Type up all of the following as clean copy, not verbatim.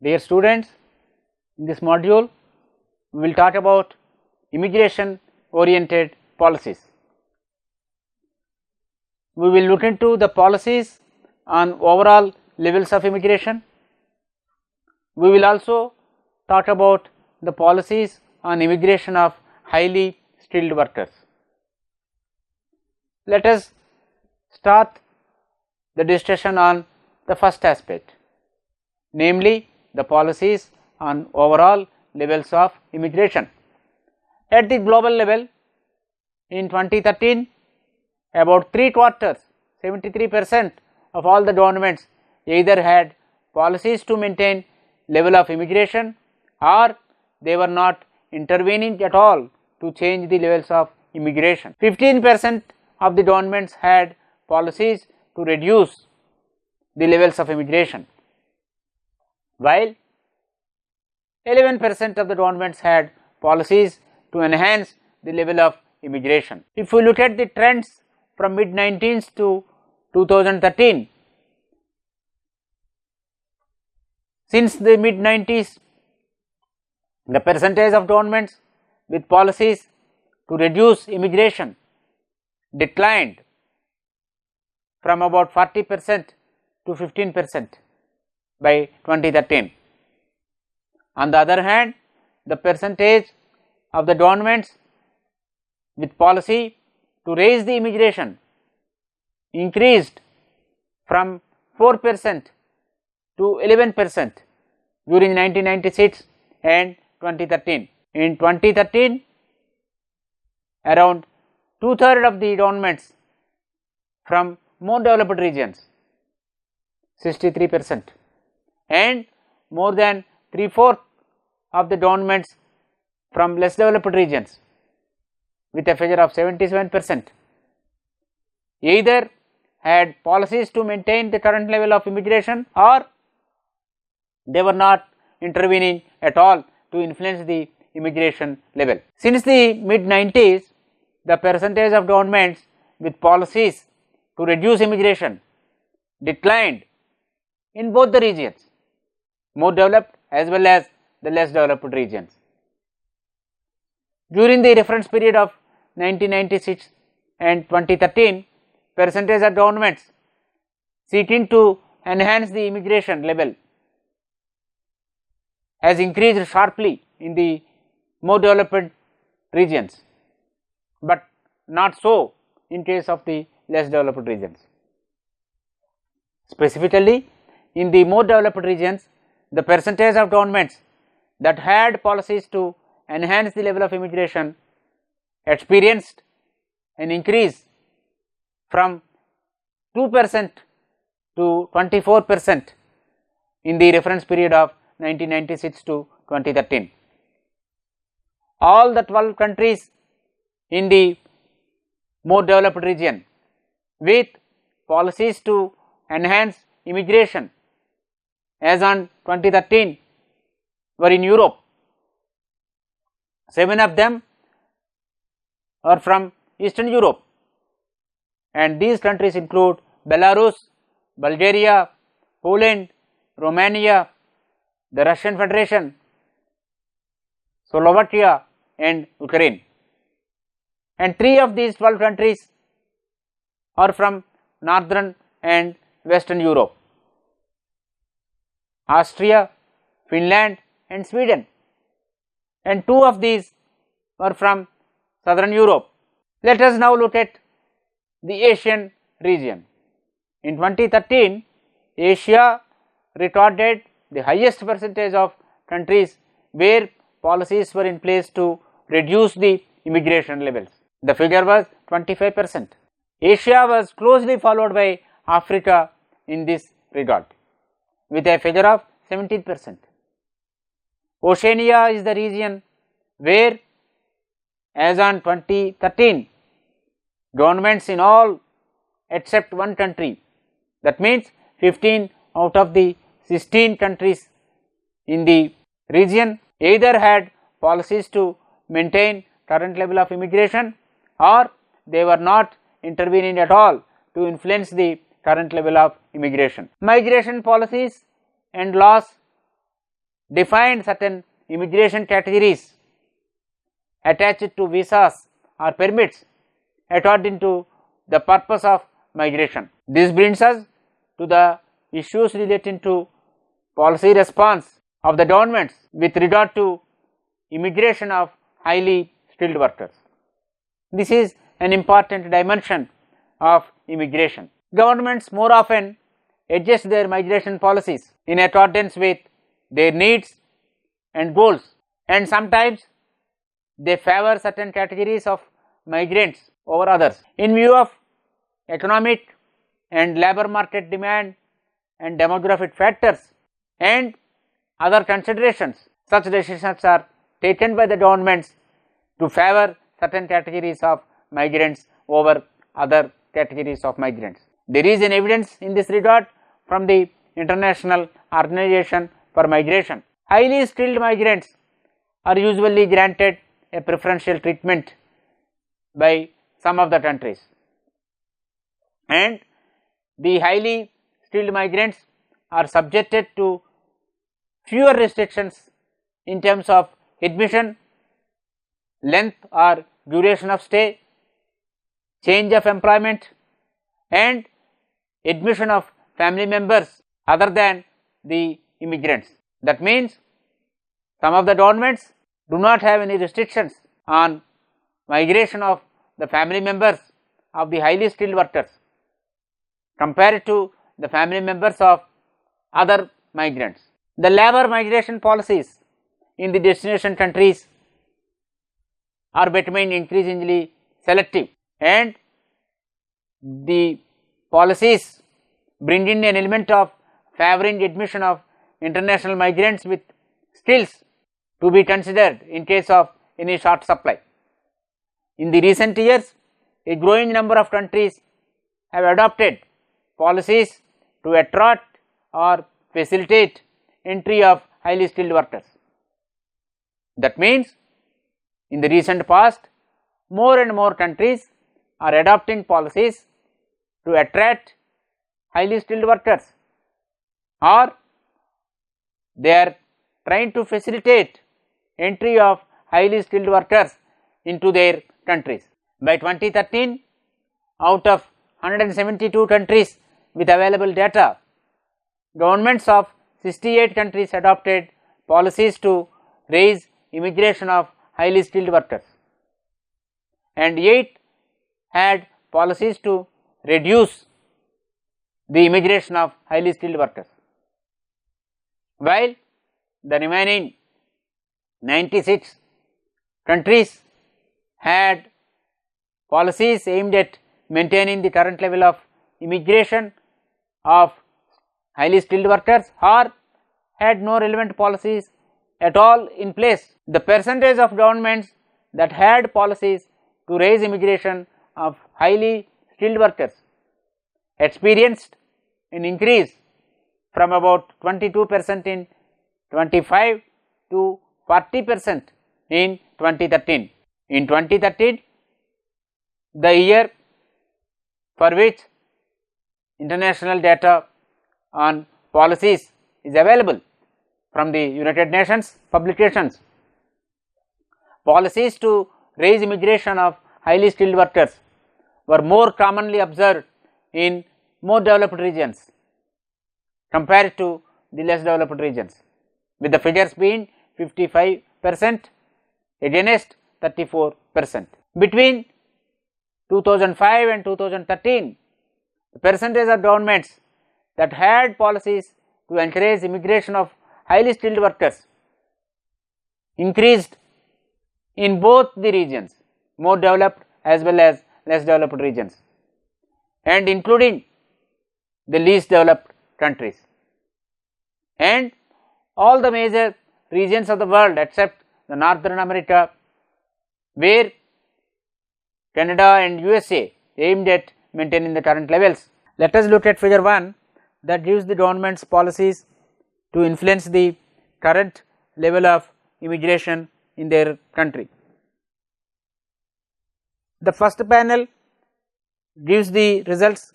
Dear students, in this module we will talk about immigration oriented policies. We will look into the policies on overall levels of immigration. We will also talk about the policies on immigration of highly skilled workers. Let us start the discussion on the first aspect, namely the policies on overall levels of immigration. At the global level, in 2013, about 3/4, 73% of all the governments either had policies to maintain level of immigration or they were not intervening at all to change the levels of immigration. 15% of the governments had policies to reduce the levels of immigration, while 11% of the governments had policies to enhance the level of immigration. If we look at the trends from mid-90s to 2013, since the mid-90s, the percentage of governments with policies to reduce immigration declined from about 40% to 15% by 2013. On the other hand, the percentage of the governments with policy to raise the immigration increased from 4% to 11% during 1996 and 2013. In 2013, around 2/3 of the governments from more developed regions, 63%, and more than 3/4 of the governments from less developed regions with a figure of 77%, either had policies to maintain the current level of immigration or they were not intervening at all to influence the immigration level. Since the mid-90s, the percentage of governments with policies to reduce immigration declined in both the regions, more developed as well as the less developed regions. During the reference period of 1996 and 2013, percentage of governments seeking to enhance the immigration level has increased sharply in the more developed regions, but not so in case of the less developed regions. Specifically, in the more developed regions, the percentage of governments that had policies to enhance the level of immigration experienced an increase from 2% to 24% in the reference period of 1996 to 2013. All the 12 countries in the more developed region with policies to enhance immigration as on 2013 were in Europe. 7 of them are from Eastern Europe, and these countries include Belarus, Bulgaria, Poland, Romania, the Russian Federation, Slovakia and Ukraine. And 3 of these 12 countries are from Northern and Western Europe: Austria, Finland and Sweden, and 2 of these are from Southern Europe. Let us now look at the Asian region. In 2013, Asia recorded the highest percentage of countries where policies were in place to reduce the immigration levels. The figure was 25%. Asia was closely followed by Africa in this regard with a figure of 17%. Oceania is the region where, as on 2013, governments in all except one country, that means 15 out of the 16 countries in the region, either had policies to maintain current level of immigration or they were not intervening at all to influence the current level of immigration. Migration policies and laws defined certain immigration categories attached to visas or permits according to the purpose of migration. This brings us to the issues relating to policy response of the governments with regard to immigration of highly skilled workers. This is an important dimension of immigration. Governments more often adjust their migration policies in accordance with their needs and goals, and sometimes they favor certain categories of migrants over others. In view of economic and labor market demand and demographic factors and other considerations, such decisions are taken by the governments to favor certain categories of migrants over other categories of migrants. There is an evidence in this regard from the International Organization for Migration. Highly skilled migrants are usually granted a preferential treatment by some of the countries, and the highly skilled migrants are subjected to fewer restrictions in terms of admission, length or duration of stay, change of employment, and admission of family members other than the immigrants. That means some of the governments do not have any restrictions on migration of the family members of the highly skilled workers compared to the family members of other migrants. The labor migration policies in the destination countries are becoming increasingly selective, and the policies bring in an element of favoring admission of international migrants with skills to be considered in case of any short supply. In the recent years, a growing number of countries have adopted policies to attract or facilitate entry of highly skilled workers. That means, in the recent past, more and more countries are adopting policies to attract highly skilled workers, or they are trying to facilitate entry of highly skilled workers into their countries. By 2013, out of 172 countries with available data, governments of 68 countries adopted policies to raise immigration of highly skilled workers, and 8 had policies to reduce the immigration of highly skilled workers, while the remaining 96 countries had policies aimed at maintaining the current level of immigration of highly skilled workers or had no relevant policies at all in place. The percentage of governments that had policies to raise immigration of highly skilled workers experienced an increase from about 22% in 25 to 40% in 2013. In 2013, the year for which international data on policies is available from the United Nations publications, policies to raise immigration of highly skilled workers were more commonly observed in more developed regions compared to the less developed regions, with the figures being 55% against 34%. Between 2005 and 2013, the percentage of governments that had policies to encourage immigration of highly skilled workers increased in both the regions, more developed as well as less developed regions, and including the least developed countries, and all the major regions of the world except the Northern America, where Canada and USA aimed at maintaining the current levels. Let us look at figure 1 that gives the government's policies to influence the current level of immigration in their country. The first panel gives the results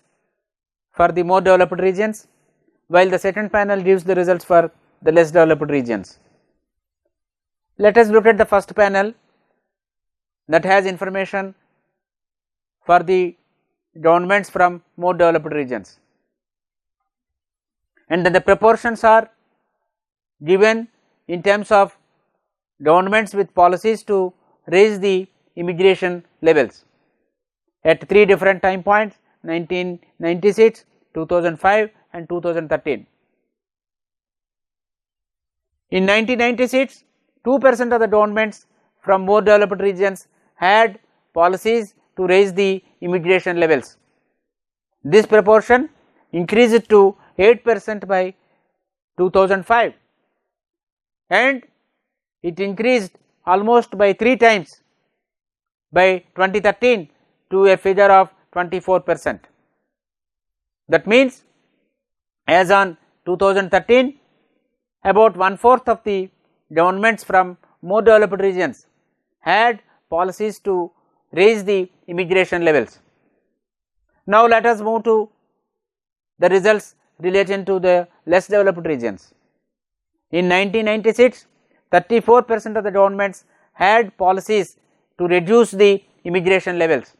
for the more developed regions, while the second panel gives the results for the less developed regions. Let us look at the first panel that has information for the governments from more developed regions, and then the proportions are given in terms of governments with policies to raise the immigration levels at 3 different time points: 1996, 2005 and 2013. In 1996, 2% of the governments from more developed regions had policies to raise the immigration levels. This proportion increased to 8% by 2005, and it increased almost by 3 times by 2013 to a figure of 24%. That means, as on 2013, about 1/4 of the governments from more developed regions had policies to raise the immigration levels. Now let us move to the results relating to the less developed regions. In 1996, 34% of the governments had policies to reduce the immigration levels.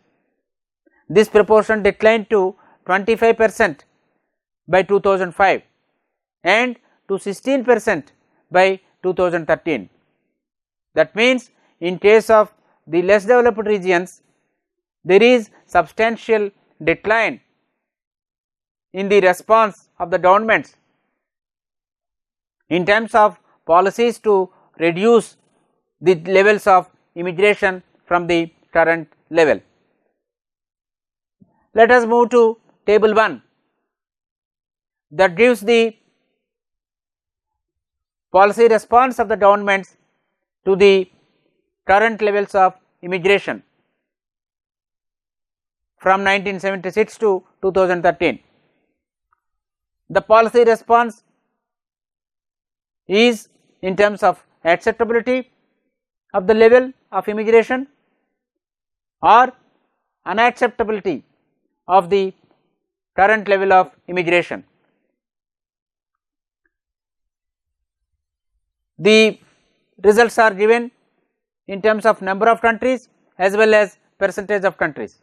This proportion declined to 25% by 2005 and to 16% by 2013. That means, in case of the less developed regions, there is substantial decline in the response of the governments in terms of policies to reduce the levels of immigration from the current level. Let us move to table 1 that gives the policy response of the governments to the current levels of immigration from 1976 to 2013. The policy response is in terms of acceptability of the level of immigration or unacceptability of the current level of immigration. The results are given in terms of number of countries as well as percentage of countries,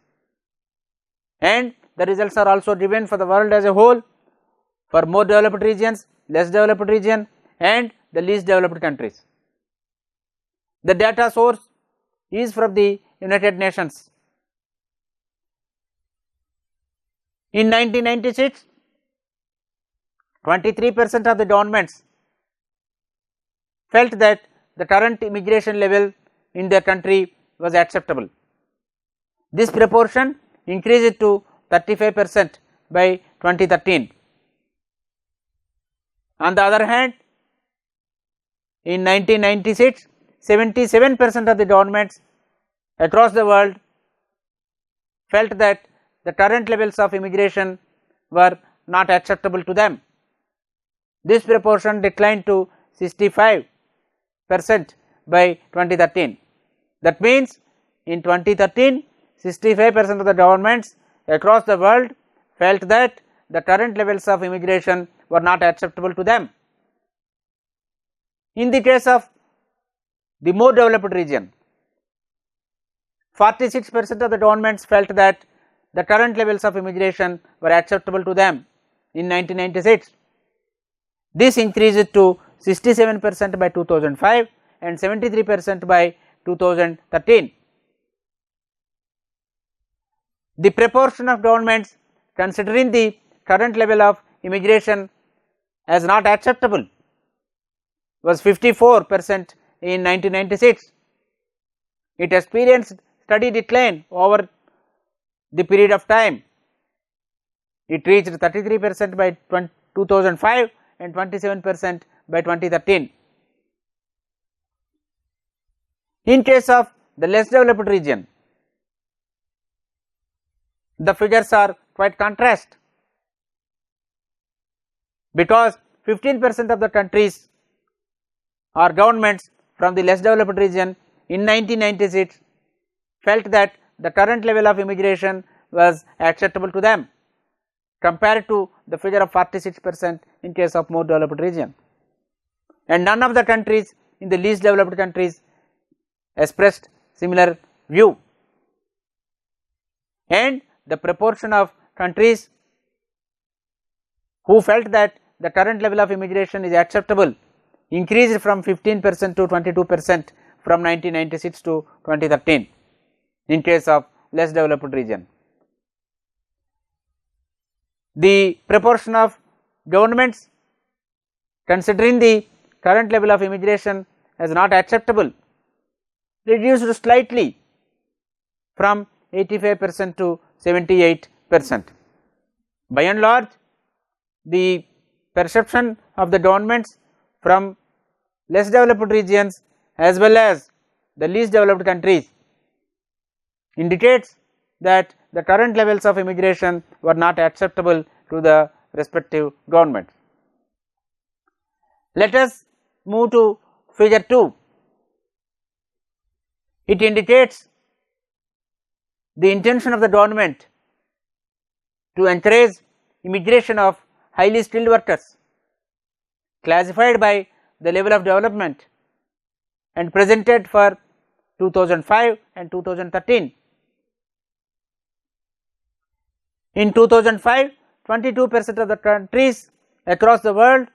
and the results are also given for the world as a whole, for more developed regions, less developed region and the least developed countries. The data source is from the United Nations. In 1996, 23% of the governments felt that the current immigration level in their country was acceptable. This proportion increased to 35% by 2013. On the other hand, in 1996, 77% of the governments across the world felt that the current levels of immigration were not acceptable to them. This proportion declined to 65% by 2013. That means, in 2013, 65% of the governments across the world felt that the current levels of immigration were not acceptable to them. In the case of the more developed region, 46% of the governments felt that the current levels of immigration were acceptable to them in 1996. This increased to 67% by 2005 and 73% by 2013. The proportion of governments considering the current level of immigration as not acceptable was 54% in 1996. It experienced steady decline over the period of time. It reached 33% by 2005 and 27% by 2013. In case of the less developed region, the figures are quite contrast, because 15% of the countries or governments from the less developed region in 1996 felt that the current level of immigration was acceptable to them, compared to the figure of 46% in case of more developed region, and none of the countries in the least developed countries expressed similar view, and the proportion of countries who felt that the current level of immigration is acceptable increased from 15% to 22% from 1996 to 2013 in case of less developed region. The proportion of governments considering the current level of immigration as not acceptable reduced slightly from 85% to 78%. By and large, the perception of the governments from less developed regions as well as the least developed countries indicates that the current levels of immigration were not acceptable to the respective governments. Let us move to figure 2. It indicates the intention of the government to encourage immigration of highly skilled workers classified by the level of development and presented for 2005 and 2013. In 2005, 22% of the countries across the world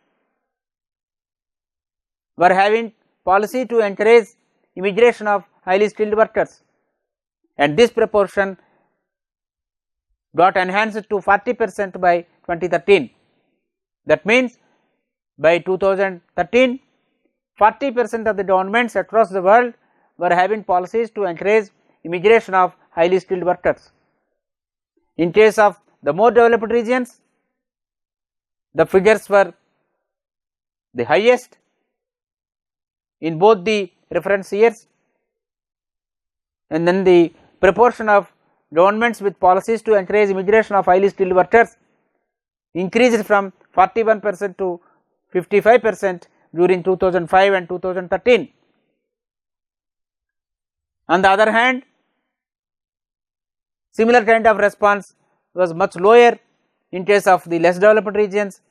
were having policy to encourage immigration of highly skilled workers, and this proportion got enhanced to 40% by 2013. That means by 2013, 40% of the governments across the world were having policies to encourage immigration of highly skilled workers. In case of the more developed regions, the figures were the highest in both the reference years, and then the proportion of governments with policies to encourage immigration of highly skilled workers increased from 41% to 55% during 2005 and 2013. On the other hand, similar kind of response was much lower in case of the less developed regions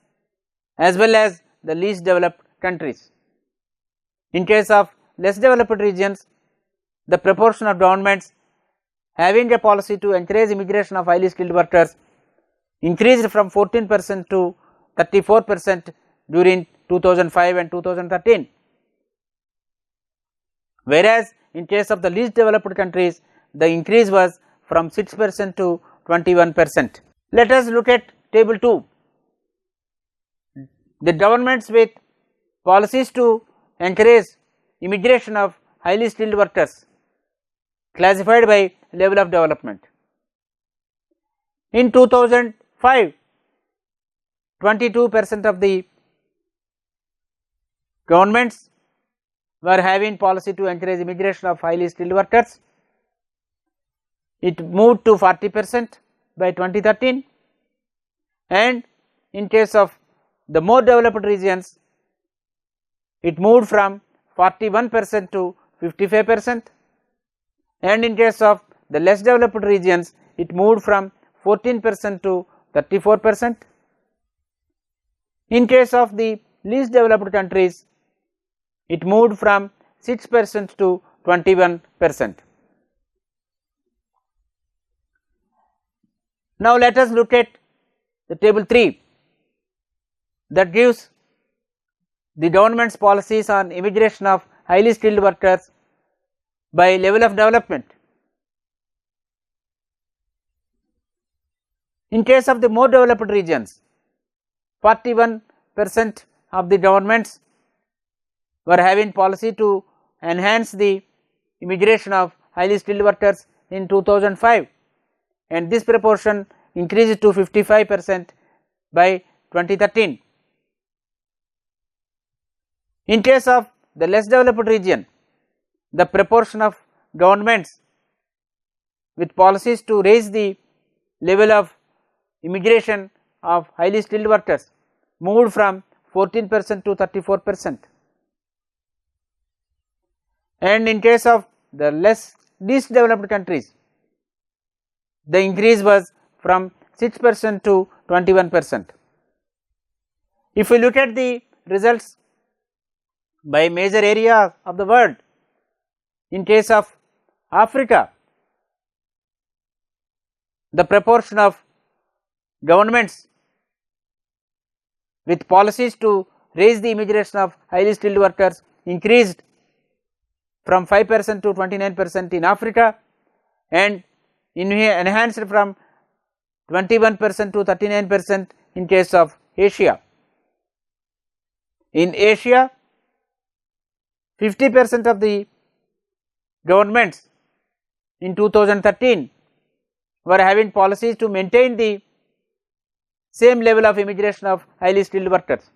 as well as the least developed countries. In case of less developed regions, the proportion of governments having a policy to encourage immigration of highly skilled workers increased from 14% to 34% during 2005 and 2013. Whereas in case of the least developed countries, the increase was from 6% to 21%. Let us look at table 2. The governments with policies to encourage immigration of highly skilled workers classified by level of development. In 2005, 22% of the governments were having policy to encourage immigration of highly skilled workers. It moved to 40% by 2013, and in case of the more developed regions, it moved from 41% to 55%, and in case of the less developed regions, it moved from 14% to 34%. In case of the least developed countries, it moved from 6% to 21%. Now let us look at the table 3 that gives the government's policies on immigration of highly skilled workers by level of development. In case of the more developed regions, 41% of the governments were having policy to enhance the immigration of highly skilled workers in 2005, and this proportion increased to 55% by 2013. In case of the less developed region, the proportion of governments with policies to raise the level of immigration of highly skilled workers moved from 14% to 34%. And in case of the least developed countries, the increase was from 6% to 21%. If we look at the results by major areas of the world. In case of Africa, the proportion of governments with policies to raise the immigration of highly skilled workers increased from 5% to 29% in Africa, and enhanced from 21% to 39% in case of Asia. In Asia, 50% of the governments in 2013 were having policies to maintain the same level of immigration of highly skilled workers.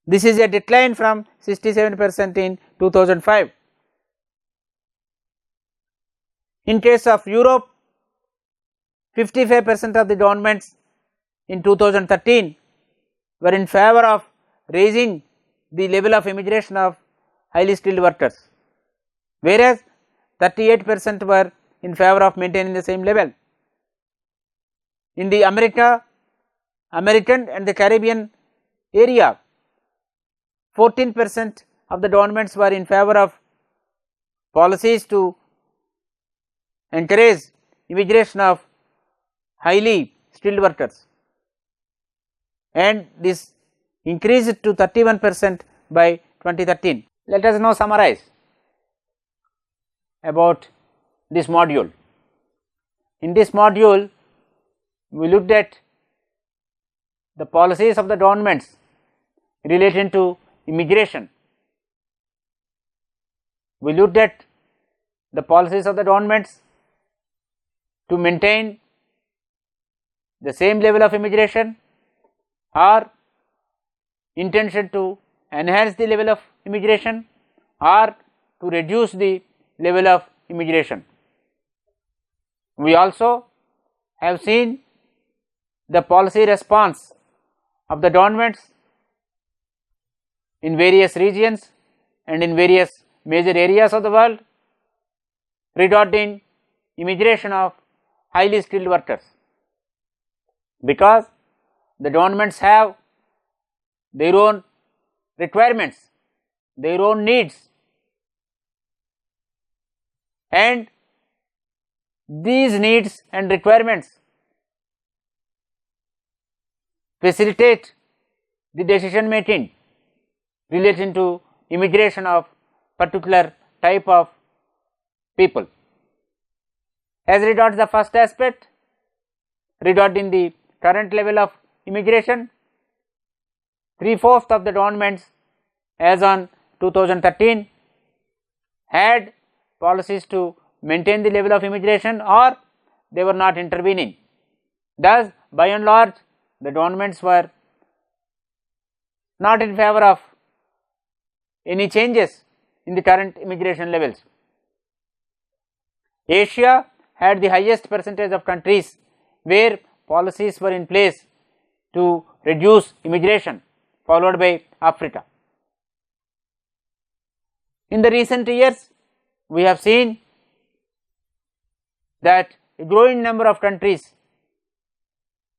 This is a decline from 67% in 2005. In case of Europe, 55% of the governments in 2013 were in favor of raising the level of immigration of highly skilled workers, whereas 38% were in favor of maintaining the same level. In the American and the Caribbean area, 14% of the governments were in favor of policies to encourage immigration of highly skilled workers, and this increased to 31% by 2013. Let us now summarize about this module. In this module, we looked at the policies of the governments relating to immigration. We looked at the policies of the governments to maintain the same level of immigration or intention to enhance the level of immigration or to reduce the level of immigration. We also have seen the policy response of the governments in various regions and in various major areas of the world regarding immigration of highly skilled workers, because the governments have their own requirements, their own needs, and these needs and requirements facilitate the decision making relating to immigration of particular type of people. As regards the first aspect, regarding the current level of immigration, 3/4 of the governments as on 2013 had policies to maintain the level of immigration, or they were not intervening. Thus, by and large, the governments were not in favor of any changes in the current immigration levels. Asia had the highest percentage of countries where policies were in place to reduce immigration, followed by Africa. In the recent years, we have seen that a growing number of countries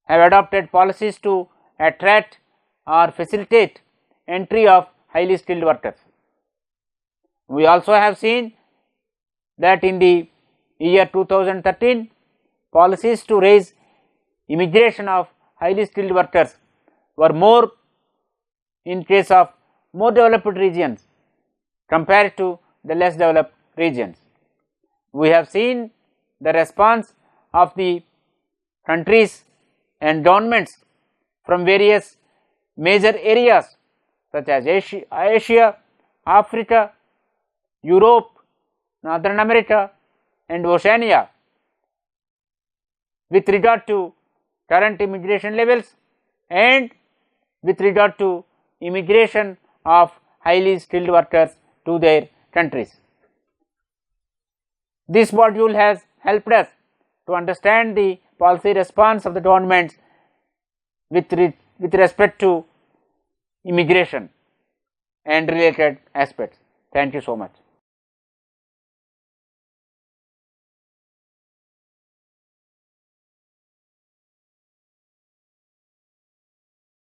have adopted policies to attract or facilitate entry of highly skilled workers. We also have seen that in the year 2013, policies to raise immigration of highly skilled workers were more in case of more developed regions compared to the less developed regions. We have seen the response of the countries and governments from various major areas such as Asia, Africa, Europe, Northern America and Oceania with regard to current immigration levels and with regard to immigration of highly skilled workers to their countries. This module has helped us to understand the policy response of the governments with respect to immigration and related aspects. Thank you so much.